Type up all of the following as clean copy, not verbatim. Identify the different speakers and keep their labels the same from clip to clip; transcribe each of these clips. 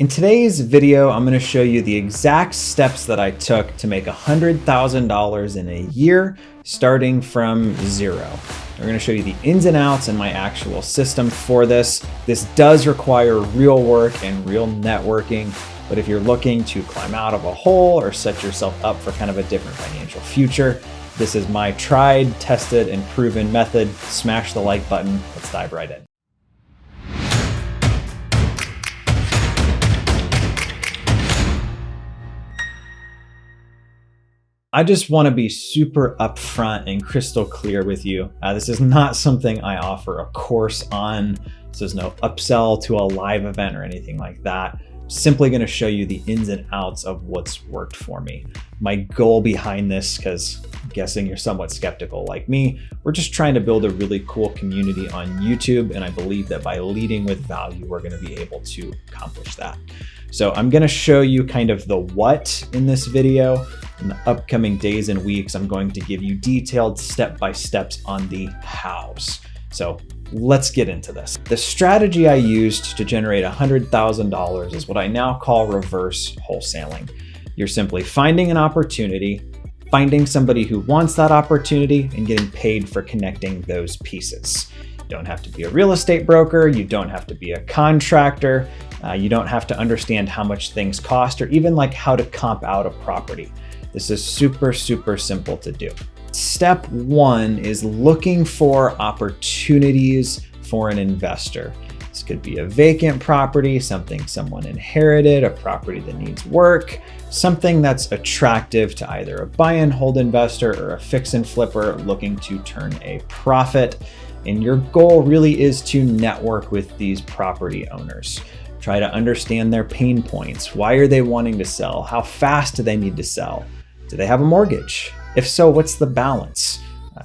Speaker 1: In today's video, I'm going to show you the exact steps that I took to make $100,000 in a year, starting from zero. We're going to show you the ins and outs and my actual system for this. This does require real work and real networking, but if you're looking to climb out of a hole or set yourself up for kind of a different financial future, this is my tried, tested, and proven method. Smash the like button. Let's dive right in. I just want to be super upfront and crystal clear with you. This is not something I offer a course on. This is no upsell to a live event or anything like that. I'm simply going to show you the ins and outs of what's worked for me. My goal behind this, because I'm guessing you're somewhat skeptical like me, we're just trying to build a really cool community on YouTube. And I believe that by leading with value, we're going to be able to accomplish that. So I'm going to show you kind of the what in this video. In the upcoming days and weeks, I'm going to give you detailed step-by-steps on the hows. So let's get into this. The strategy I used to generate $100,000 is what I now call reverse wholesaling. You're simply finding an opportunity, finding somebody who wants that opportunity, and getting paid for connecting those pieces. You don't have to be a real estate broker. You don't have to be a contractor. You don't have to understand how much things cost or even like how to comp out a property. This is super, super simple to do. Step one is looking for opportunities for an investor. This could be a vacant property, something someone inherited, a property that needs work, something that's attractive to either a buy and hold investor or a fix and flipper looking to turn a profit. And your goal really is to network with these property owners. Try to understand their pain points. Why are they wanting to sell? How fast do they need to sell? Do they have a mortgage? If so, what's the balance?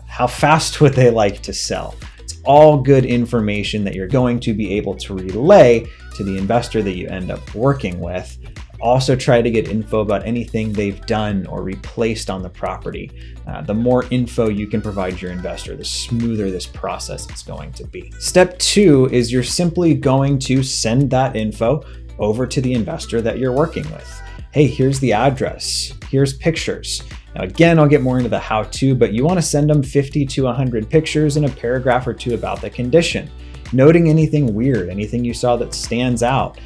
Speaker 1: How fast would they like to sell? It's all good information that you're going to be able to relay to the investor that you end up working with. Also try to get info about anything they've done or replaced on the property. The more info you can provide your investor, the smoother this process is going to be. Step two is you're simply going to send that info over to the investor that you're working with. Hey, here's the address. Here's pictures. Now, again, I'll get more into the how-to, but you want to send them 50 to 100 pictures and a paragraph or two about the condition, noting anything weird, anything you saw that stands out.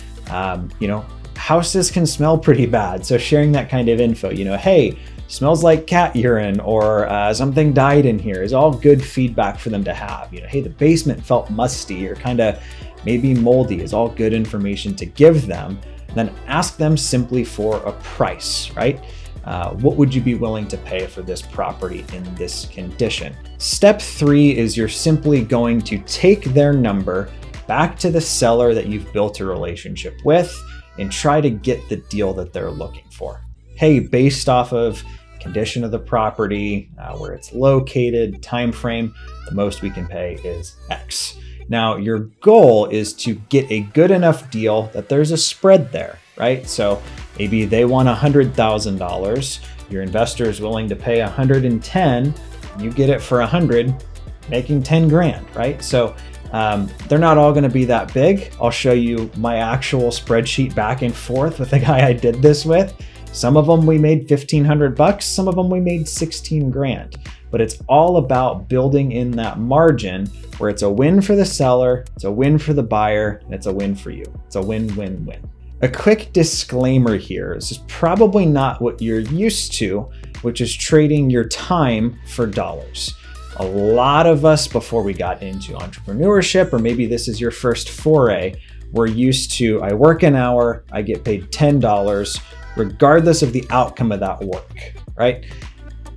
Speaker 1: Houses can smell pretty bad, so sharing that kind of info, hey, smells like cat urine or something died in here is all good feedback for them to have. Hey, the basement felt musty or kind of maybe moldy is all good information to give them. Then ask them simply for a price, right? What would you be willing to pay for this property in this condition? Step three is you're simply going to take their number back to the seller that you've built a relationship with and try to get the deal that they're looking for. Hey, based off of condition of the property, where it's located, time frame, the most we can pay is X. Now, your goal is to get a good enough deal that there's a spread there, right? So maybe they want $100,000, your investor is willing to pay 110, you get it for 100, making 10 grand, right? So they're not all gonna be that big. I'll show you my actual spreadsheet back and forth with the guy I did this with. Some of them we made 1,500 bucks, some of them we made 16 grand. But it's all about building in that margin where it's a win for the seller, it's a win for the buyer, and it's a win for you. It's a win-win-win. A quick disclaimer here, this is probably not what you're used to, which is trading your time for dollars. A lot of us, before we got into entrepreneurship, or maybe this is your first foray, we're used to, I work an hour, I get paid $10, regardless of the outcome of that work, right?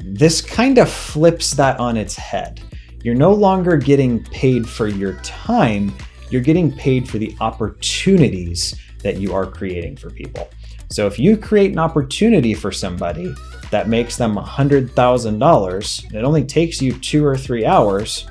Speaker 1: This kind of flips that on its head. You're no longer getting paid for your time, you're getting paid for the opportunities that you are creating for people. So if you create an opportunity for somebody that makes them $100,000, and it only takes you 2 or 3 hours,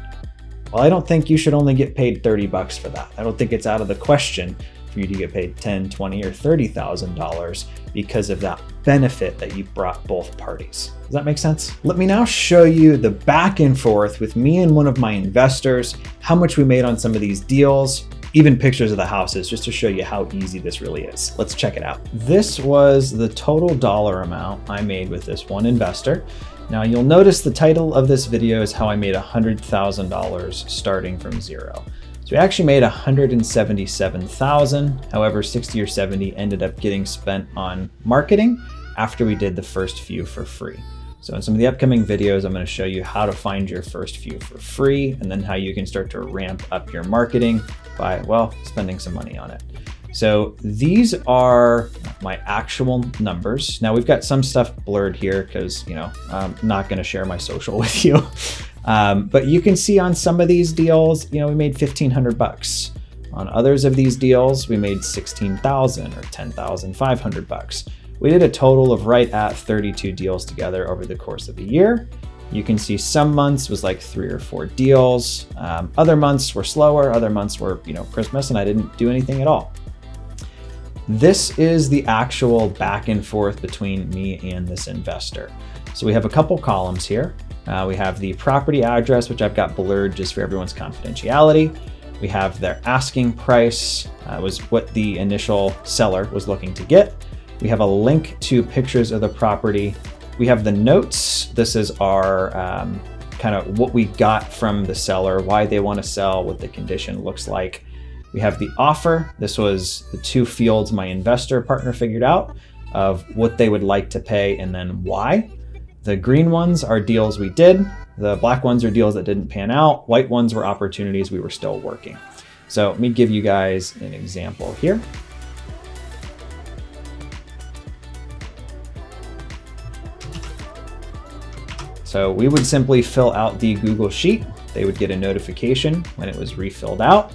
Speaker 1: well, I don't think you should only get paid 30 bucks for that. I don't think it's out of the question for you to get paid $10, $20, or $30,000 because of that benefit that you brought both parties. Does that make sense? Let me now show you the back and forth with me and one of my investors, how much we made on some of these deals, even pictures of the houses, just to show you how easy this really is. Let's check it out. This was the total dollar amount I made with this one investor. Now you'll notice the title of this video is how I made $100,000 starting from zero. So we actually made $177,000. However, 60 or 70 ended up getting spent on marketing after we did the first few for free. So in some of the upcoming videos, I'm going to show you how to find your first few for free, and then how you can start to ramp up your marketing by, well, spending some money on it. So these are my actual numbers. Now we've got some stuff blurred here because, I'm not going to share my social with you. But you can see on some of these deals, we made $1,500. On others of these deals, we made $16,000 or $10,500. We did a total of right at 32 deals together over the course of a year. You can see some months was like 3 or 4 deals. Other months were slower. Other months were, Christmas, and I didn't do anything at all. This is the actual back and forth between me and this investor. So we have a couple columns here. We have the property address, which I've got blurred just for everyone's confidentiality. We have their asking price, was what the initial seller was looking to get. We have a link to pictures of the property. We have the notes. This is our kind of what we got from the seller, why they want to sell, what the condition looks like. We have the offer. This was the 2 fields my investor partner figured out of what they would like to pay and then why. The green ones are deals we did. The black ones are deals that didn't pan out. White ones were opportunities we were still working. So let me give you guys an example here. So we would simply fill out the Google Sheet. They would get a notification when it was refilled out,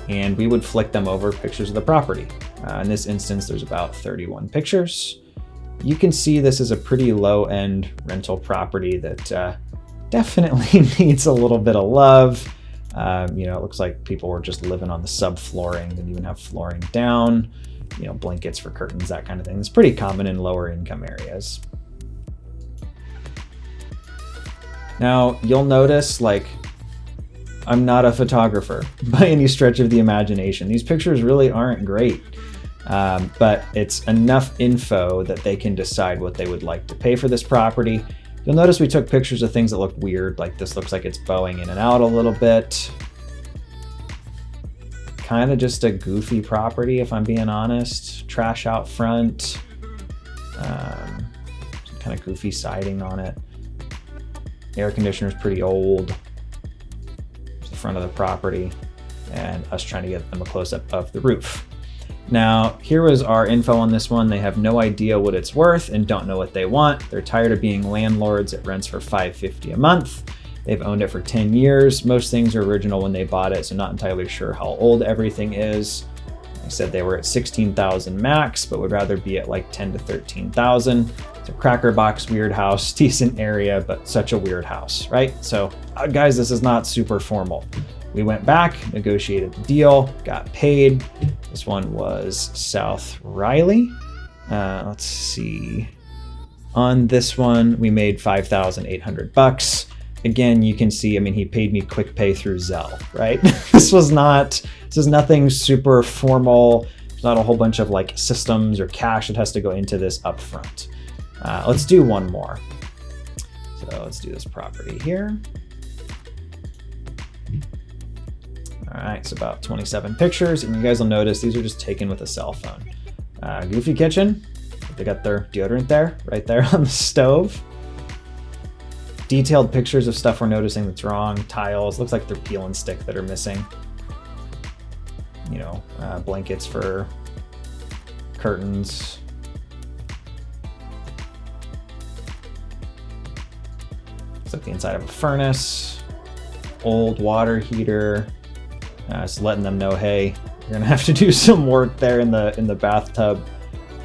Speaker 1: and we would flick them over pictures of the property. In this instance, there's about 31 pictures. You can see this is a pretty low-end rental property that definitely needs a little bit of love. It looks like people were just living on the subflooring, didn't even have flooring down, blankets for curtains, that kind of thing. It's pretty common in lower income areas. Now, you'll notice, I'm not a photographer by any stretch of the imagination. These pictures really aren't great, but it's enough info that they can decide what they would like to pay for this property. You'll notice we took pictures of things that look weird, like this looks like it's bowing in and out a little bit. Kind of just a goofy property, if I'm being honest. Trash out front, some kind of goofy siding on it. Air conditioner's pretty old. It's the front of the property, and us trying to get them a close-up of the roof. Now, here was our info on this one. They have no idea what it's worth and don't know what they want. They're tired of being landlords. It rents for $550 a month. They've owned it for 10 years. Most things are original when they bought it, so not entirely sure how old everything is. I said they were at 16,000 max, but would rather be at like 10 to 13,000. It's a cracker box, weird house, decent area, but such a weird house, right? So guys, this is not super formal. We went back, negotiated the deal, got paid. This one was South Riley. Let's see. On this one, we made $5,800. Again, you can see, he paid me quick pay through Zelle, right? This is nothing super formal. There's not a whole bunch of systems or cash that has to go into this upfront. Let's do one more. So let's do this property here. All right, it's about 27 pictures, and you guys will notice these are just taken with a cell phone. Goofy kitchen. They got their deodorant there, right there on the stove. Detailed pictures of stuff we're noticing that's wrong. Tiles, looks like they're peel and stick that are missing. Blankets for curtains. Looks like the inside of a furnace. Old water heater. Just letting them know, hey, you're gonna have to do some work there in the bathtub.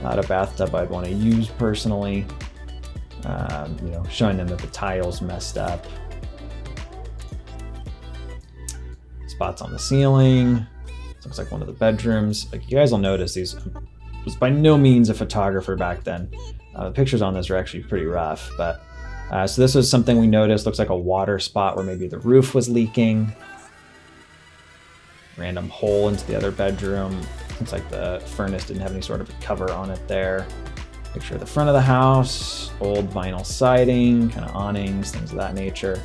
Speaker 1: Not a bathtub I'd want to use personally. Showing them that the tile's messed up. Spots on the ceiling. Looks like one of the bedrooms. You guys will notice these. I was by no means a photographer back then. The pictures on this are actually pretty rough, but so this was something we noticed. Looks like a water spot where maybe the roof was leaking. random hole into the other bedroom. Looks like the furnace didn't have any sort of cover on it there. Picture of the front of the house, old vinyl siding, kind of awnings, things of that nature.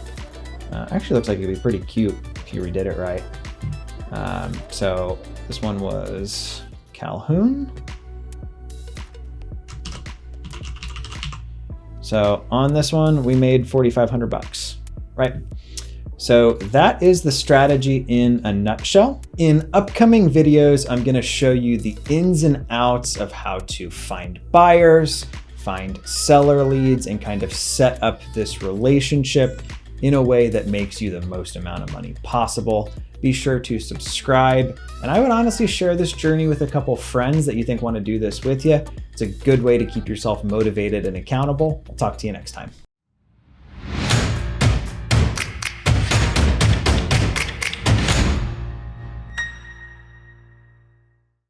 Speaker 1: Actually looks like it'd be pretty cute if you redid it right. So this one was Calhoun. So on this one, we made 4,500 bucks, right? So that is the strategy in a nutshell. In upcoming videos, I'm gonna show you the ins and outs of how to find buyers, find seller leads, and kind of set up this relationship in a way that makes you the most amount of money possible. Be sure to subscribe. And I would honestly share this journey with a couple friends that you think want to do this with you. It's a good way to keep yourself motivated and accountable. I'll talk to you next time.